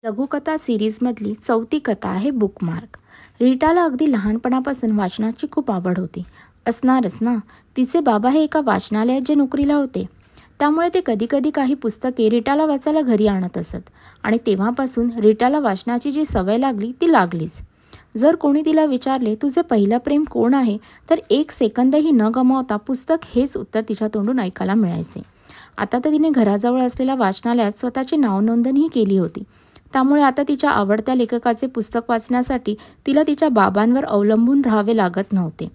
लघुकथा सिरीजमधली 4थी कथा आहे बुकमार्क. रीटाला अगदी लहानपणापासून वाचनाची खूप आवड होती. असणारच ना, तिचे बाबा हे एका वाचनालयात जे नोकरीला होते, त्यामुळे ते कधीकधी काही पुस्तके रीटाला वाचायला घरी आणत असत. आणि तेव्हापासून रीटाला वाचनाची जी सवय लागली ती लागलीच. जर कोणी तिला विचारले, तुझे पहिलं प्रेम कोण आहे, तर 1 सेकंदही न गमावता पुस्तक हेच उत्तर तिच्या तोंडून ऐकायला मिळायचे. आता तर तिने घराजवळ असलेल्या वाचनालयात स्वतःची नावनोंदणीही केली होती. त्यामुळे आता तिच्या आवडत्या लेखकाचे पुस्तक वाचण्यासाठी तिला तिच्या बाबांवर अवलंबून राहावे लागत नव्हते.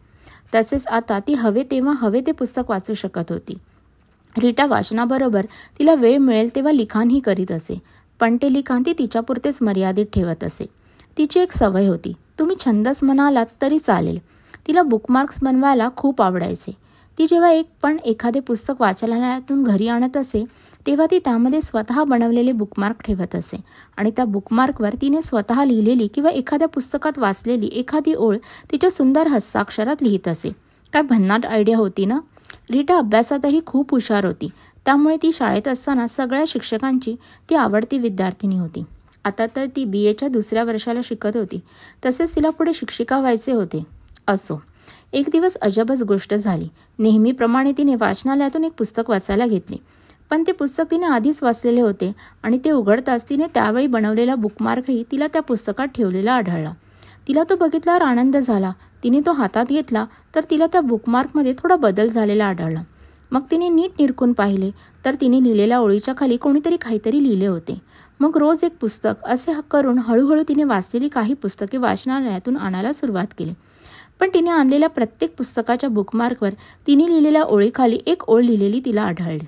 तसेच आता ती हवे तेव्हा हवे ते पुस्तक वाचू शकत होती. रीटा वाचनाबरोबर तिला वेळ मिळेल तेव्हा लिखाणही करीत असे, पण ते लिखाण ती तिच्यापुरतेच मर्यादित ठेवत असे. तिची एक सवय होती, तुम्ही छंदच म्हणालात तरी चालेल. तिला बुकमार्क्स बनवायला खूप आवडायचे. ती जेव्हा एखादे पुस्तक वाचनालयातून घरी आणत असे, तेव्हा ती त्यामध्ये स्वतः बनवलेले बुकमार्क ठेवत असे आणि त्या बुकमार्कवर तिने स्वतः लिहिलेली किंवा एखाद्या पुस्तकात वाचलेली एखादी ओळ तिच्या सुंदर हस्ताक्षरात लिहित असे. काय भन्नाट आयडिया होती ना? रीटा अभ्यासातही खूप हुशार होती, त्यामुळे ती शाळेत असताना सगळ्या शिक्षकांची ती आवडती विद्यार्थिनी होती. आता तर ती BAच्या 2ऱ्या वर्षाला शिकत होती. तसेच तिला पुढे शिक्षिका व्हायचे होते. असो, एक दिवस अजबच गोष्ट झाली. नेहमीप्रमाणे तिने वाचनालयातून एक पुस्तक वाचायला घेतले, पण ते पुस्तक तिने आधीच वाचलेले होते आणि ते उघडताच तिने त्यावेळी बनवलेला बुकमार्कही तिला त्या पुस्तकात ठेवलेला आढळला. तिला तो बघितल्यावर आनंद झाला. तिने तो हातात घेतला तर तिला त्या बुकमार्कमध्ये थोडा बदल झालेला आढळला. मग तिने नीट निरखून पाहिले तर तिने लिहिलेल्या ओळीच्या खाली कोणीतरी काहीतरी लिहिले होते. मग रोज एक पुस्तक असे करून हळूहळू तिने वाचलेली काही पुस्तके वाचनालयातून आणायला सुरुवात केली. पण तिने आणलेल्या प्रत्येक पुस्तकाच्या बुकमार्कवर तिने लिहिलेल्या ओळीखाली एक ओळ लिहिलेली तिला आढळली.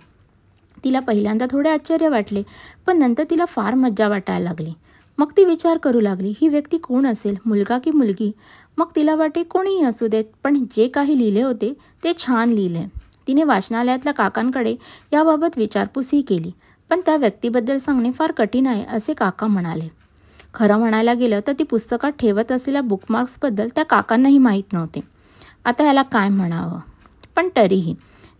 तिला पहिल्यांदा थोडे आश्चर्य वाटले, पण नंतर तिला फार मज्जा वाटायला लागली. मग ती विचार करू लागली, ही व्यक्ती कोण असेल, मुलगा की मुलगी? मग तिला वाटे कोणीही असू देत, पण जे काही लिहिले होते ते छान लिहिले. तिने वाचनालयातल्या काकांकडे याबाबत विचारपूसही केली, पण त्या व्यक्तीबद्दल सांगणे फार कठीण आहे असे काका म्हणाले. खरं म्हणायला गेलं तर ती पुस्तकात ठेवत असलेल्या बुकमार्क्सबद्दल त्या काकांनाही माहीत नव्हते. आता याला काय म्हणावं, पण तरीही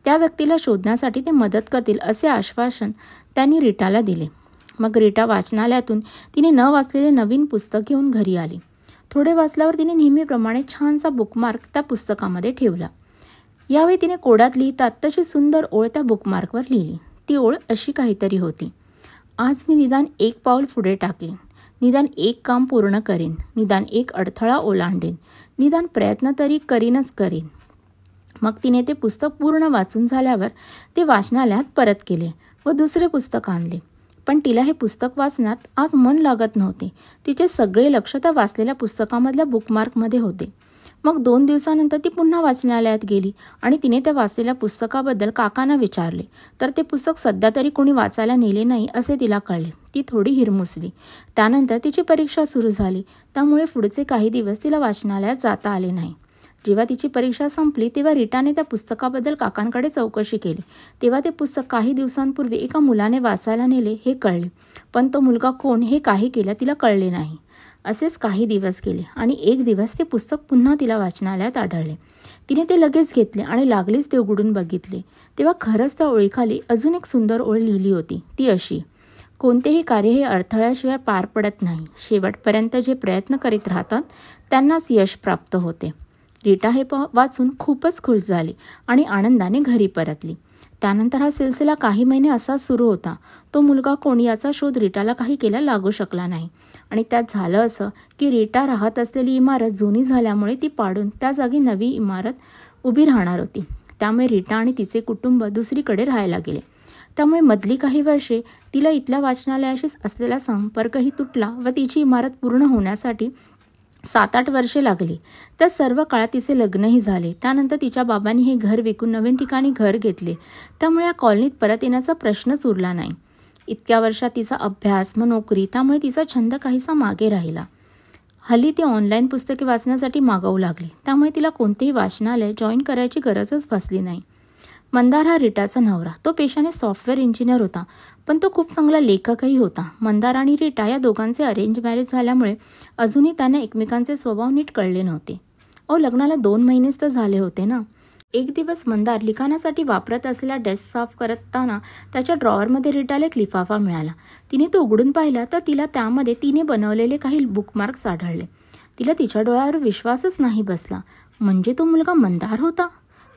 त्या व्यक्तीला शोधण्यासाठी ते मदत करतील असे आश्वासन त्यांनी रीटाला दिले. मग रीटा वाचनालयातून तिने न वाचलेले नवीन पुस्तक घेऊन घरी आली. थोडे वाचल्यावर तिने नेहमीप्रमाणे छानसा बुकमार्क त्या पुस्तकामध्ये ठेवला. यावेळी तिने कोड्यात लिहितात तशी सुंदर ओळ त्या बुकमार्कवर लिहिली. ती ओळ अशी काहीतरी होती, आज मी निदान 1 पाऊल पुढे टाकेन, निदान 1 काम पूर्ण करेन, निदान 1 अडथळा ओलांडेन, निदान प्रयत्न तरी करीनच करेन. मग तिने ते पुस्तक पूर्ण वाचून झाल्यावर ते वाचनालयात परत केले व दुसरे पुस्तक आणले. पण तिला हे पुस्तक वाचण्यात आज मन लागत नव्हते. तिचे सगळे लक्ष त्या वाचलेल्या पुस्तकामधल्या बुकमार्कमध्ये होते. मग 2 दिवसानंतर ती पुन्हा वाचनालयात गेली आणि तिने त्या वाचलेल्या पुस्तकाबद्दल काकांना विचारले, तर ते पुस्तक सध्या तरी कोणी वाचायला नेले नाही असे तिला कळले. ती थोडी हिरमुसली. त्यानंतर तिची परीक्षा सुरू झाली, त्यामुळे पुढचे काही दिवस तिला वाचनालयात जाता आले नाही. जेव्हा तिची परीक्षा संपली तेव्हा रीटाने त्या पुस्तकाबद्दल काकांकडे चौकशी केली. तेव्हा ते पुस्तक काही दिवसांपूर्वी एका मुलाने वाचायला नेले हे कळले, पण तो मुलगा कोण हे काही केलं तिला कळले नाही. असेच काही दिवस गेले आणि एक दिवस ते पुस्तक पुन्हा तिला वाचनालयात आढळले. तिने ते लगेच घेतले आणि लागलीच ते उघडून बघितले. तेव्हा खरंच त्या ओळीखाली अजून एक सुंदर ओळ लिहिली होती. ती अशी, कोणतेही कार्य हे अडथळ्याशिवाय पार पडत नाही. शेवटपर्यंत जे प्रयत्न करीत राहतात त्यांनाच यश प्राप्त होते. रीटा हे वाचून खूपच खुश झाली आणि आनंदाने घरी परतली. त्यानंतर हा सिलसिला काही महिने असा सुरू होता. तो मुलगा कोण याचा शोध रीटाला काही केला लागू शकला नाही. आणि त्यात झालं असं की रीटा राहत असलेली इमारत जुनी झाल्यामुळे ती पाडून त्या जागी नवी इमारत उभी राहणार होती. त्यामुळे रीटा आणि तिचे कुटुंब दुसरीकडे राहायला गेले. त्यामुळे मधली काही वर्षे तिला इथल्या वाचनालयाशी असलेला संपर्कही तुटला व तिची इमारत पूर्ण होण्यासाठी 7-8 वर्षे लागली. त्या सर्व काळात तिचे लग्नही झाले. त्यानंतर तिच्या बाबांनी हे घर विकून नवीन ठिकाणी घर घेतले. त्यामुळे या कॉलनीत परत येण्याचा प्रश्नच उरला नाही. इतक्या वर्षात तिचा अभ्यास व नोकरी, त्यामुळे तिचा छंद काहीसा मागे राहिला. हल्ली ती ऑनलाईन पुस्तके वाचण्यासाठी मागवू लागली. त्यामुळे तिला कोणतेही वाचनालय जॉईन करायची गरजच भासली नाही. मंदार हा रीटाचा नवरा. तो पेशाने सॉफ्टवेअर इंजिनियर होता, पण तो खूप चांगला लेखकही होता. मंदार आणि रीटा या दोघांचे अरेंज मॅरेज झाल्यामुळे अजूनही त्यांना एकमेकांचे स्वभाव नीट कळले नव्हते. लग्नाला 2 महिनेच तर झाले होते ना. एक दिवस मंदार लिखाणासाठी वापरत असलेला डेस्क साफ करताना त्याच्या ड्रॉवरमध्ये रीटाला एक लिफाफा मिळाला. तिने तो उघडून पाहिला तर तिला त्यामध्ये तिने बनवलेले काही बुकमार्क्स आढळले. तिला तिच्या डोळ्यावर विश्वासच नाही बसला. म्हणजे तो मुलगा मंदार होता.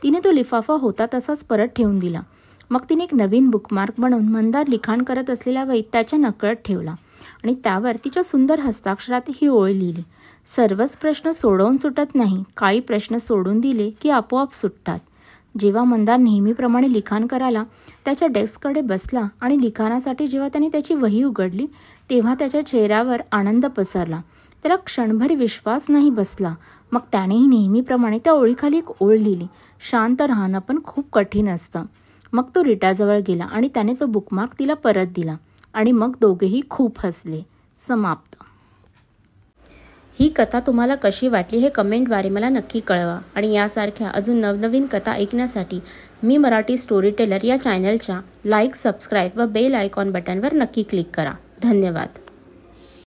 तिने तो लिफाफा होता तसाच परत ठेवून दिला. मग तिने एक नवीन बुकमार्क बनवून मंदार लिखाण करत असलेल्या वहीत त्याच्या नकळत ठेवला आणि त्यावर तिच्या सुंदर हस्ताक्षरात ही ओळ लिहिली. सर्वच प्रश्न सोडवून सुटत नाही, काही प्रश्न सोडून दिले की आपोआप सुटतात. जेव्हा मंदार नेहमीप्रमाणे लिखाण करायला त्याच्या डेस्ककडे बसला आणि लिखाणासाठी जेव्हा त्याने त्याची वही उघडली तेव्हा त्याच्या चेहऱ्यावर आनंद पसरला. त्याला क्षणभर विश्वास नाही बसला. मग त्यानेही नेहमीप्रमाणे त्या ओळीखाली एक ओळ लिहिली. शांत राहणं पण खूप कठीण असतं. मग तो रीटाजवळ गेला आणि त्याने तो बुकमार्क तिला परत दिला आणि मग दोघेही खूप हसले. समाप्त. ही कथा तुम्हाला कशी वाटली हे कमेंटद्वारे मला नक्की कळवा आणि यासारख्या अजून नवनवीन कथा ऐकण्यासाठी मी मराठी स्टोरी टेलर या चॅनलच्या लाईक, सबस्क्राईब व बेल आयकॉन बटनवर नक्की क्लिक करा. धन्यवाद.